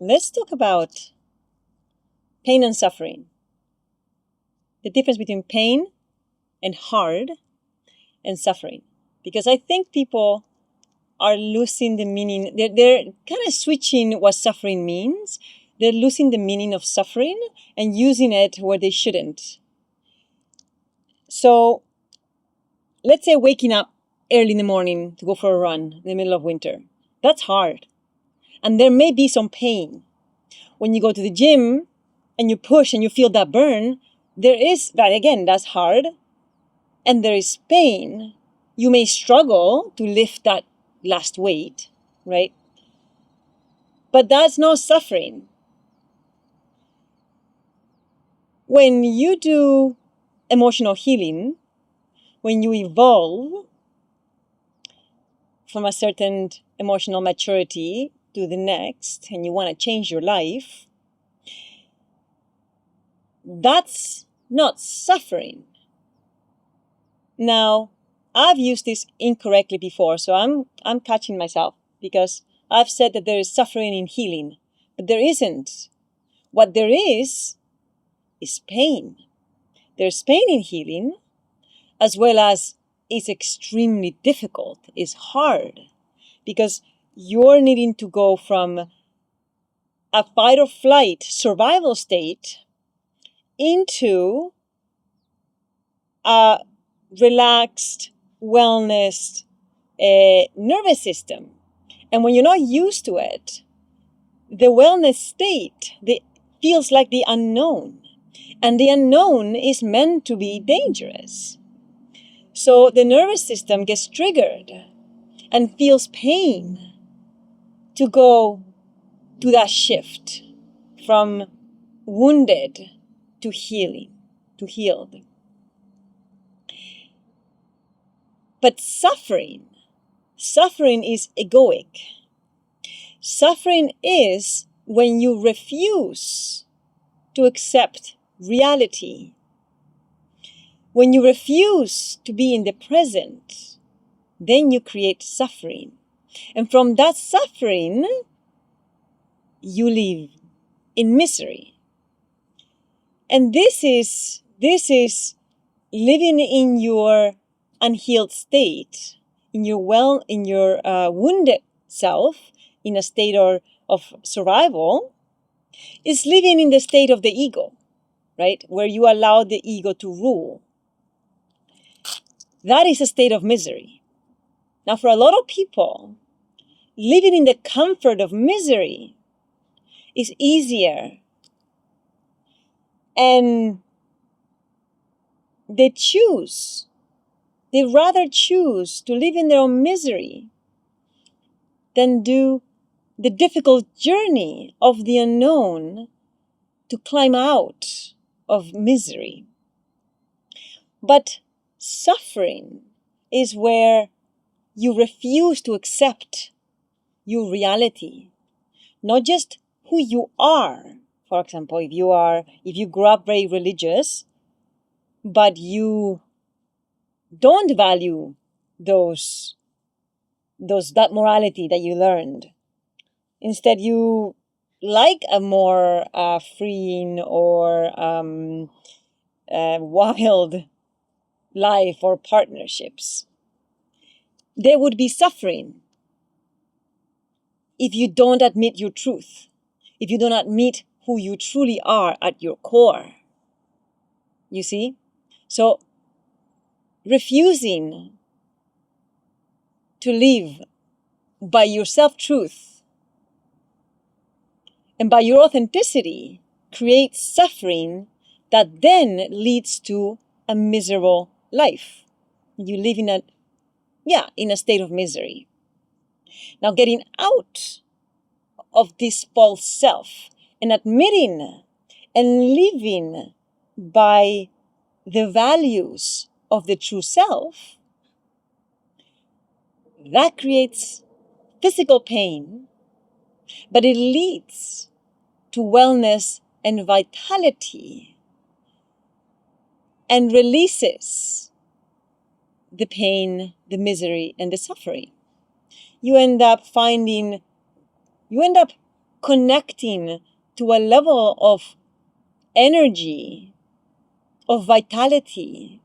let's talk about pain and suffering. The difference between pain and hard and suffering. Because I think people are losing the meaning. They're kind of switching what suffering means. They're losing the meaning of suffering and using it where they shouldn't. So let's say waking up early in the morning to go for a run in the middle of winter. That's hard. And there may be some pain. When you go to the gym and you push and you feel that burn, there is that, again, that's hard. And there is pain. You may struggle to lift that last weight, right? But that's not suffering. When you do emotional healing, when you evolve from a certain emotional maturity to the next, and you want to change your life, that's not suffering. Now, I've used this incorrectly before, so I'm catching myself because I've said that there is suffering in healing, but there isn't. What there is pain. There's pain in healing, as well as it's extremely difficult, it's hard, because you're needing to go from a fight or flight survival state into a relaxed wellness nervous system. And when you're not used to it, the wellness state feels like the unknown. And the unknown is meant to be dangerous. So the nervous system gets triggered and feels pain to go to that shift from wounded to healing, to healed. But suffering is egoic. Suffering is when you refuse to accept reality. When you refuse to be in the present, then you create suffering. And from that suffering, you live in misery. And this is living in your unhealed state, in your wounded self, in a state of survival, is living in the state of the ego, right? Where you allow the ego to rule. That is a state of misery. Now, for a lot of people, living in the comfort of misery is easier. And they rather choose to live in their own misery than do the difficult journey of the unknown to climb out of misery. But suffering is where you refuse to accept your reality, not just who you are. For example, if you grew up very religious, but you don't value that morality that you learned. Instead, you like a more freeing or wild life or partnerships. There would be suffering if you don't admit your truth, if you don't admit who you truly are at your core. You see? So, refusing to live by your self-truth and by your authenticity creates suffering that then leads to a miserable life. You live in a state of misery. Now, getting out of this false self and admitting and living by the values of the true self, that creates physical pain, but it leads to wellness and vitality and releases the pain, the misery, and the suffering. You end up connecting to a level of energy, of vitality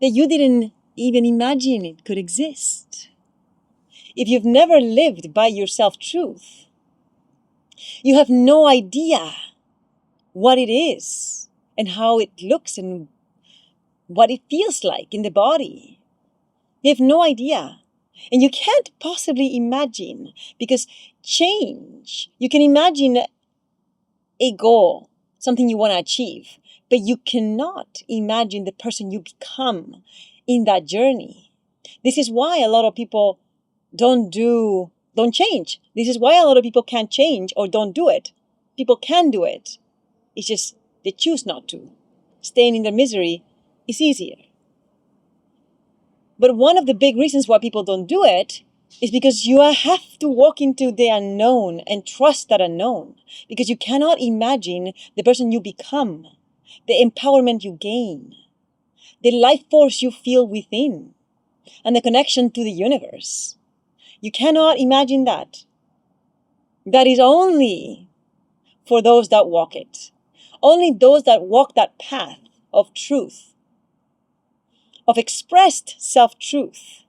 that you didn't even imagine it could exist. If you've never lived by your self-truth, you have no idea what it is and how it looks and what it feels like in the body. You have no idea. And you can't possibly imagine, because change, you can imagine a goal, something you want to achieve, but you cannot imagine the person you become in that journey. This is why a lot of people don't change. This is why a lot of people can't change or don't do it. People can do it. It's just they choose not to. Staying in their misery is easier. But one of the big reasons why people don't do it is because you have to walk into the unknown and trust that unknown. Because you cannot imagine the person you become, the empowerment you gain, the life force you feel within, and the connection to the universe. You cannot imagine that. That is only for those that walk it. Only those that walk that path of truth, of expressed self-truth.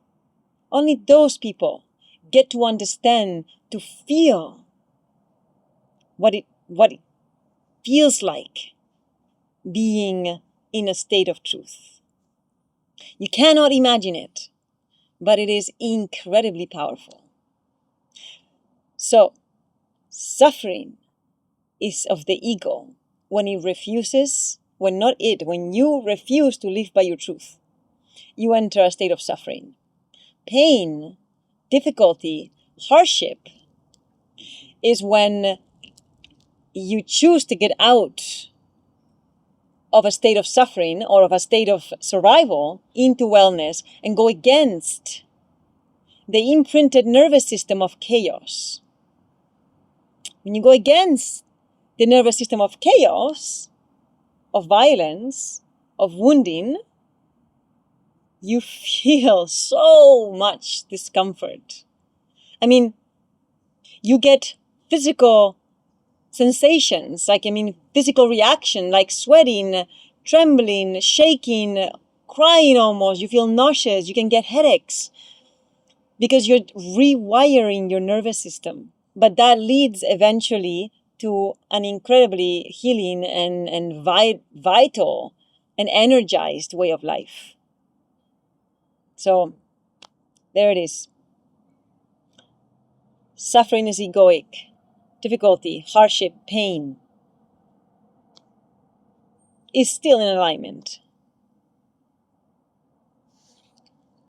Only those people get to understand, to feel what it feels like being in a state of truth. You cannot imagine it, but it is incredibly powerful. So, suffering is of the ego when it refuses, when you refuse to live by your truth. You enter a state of suffering. Pain, difficulty, hardship is when you choose to get out of a state of suffering or of a state of survival into wellness and go against the imprinted nervous system of chaos. When you go against the nervous system of chaos, of violence, of wounding, you feel so much discomfort. I mean, you get physical sensations, physical reaction, like sweating, trembling, shaking, crying almost. You feel nauseous. You can get headaches because you're rewiring your nervous system. But that leads eventually to an incredibly healing and vital and energized way of life. So there it is. Suffering is egoic. Difficulty, hardship, pain is still in alignment.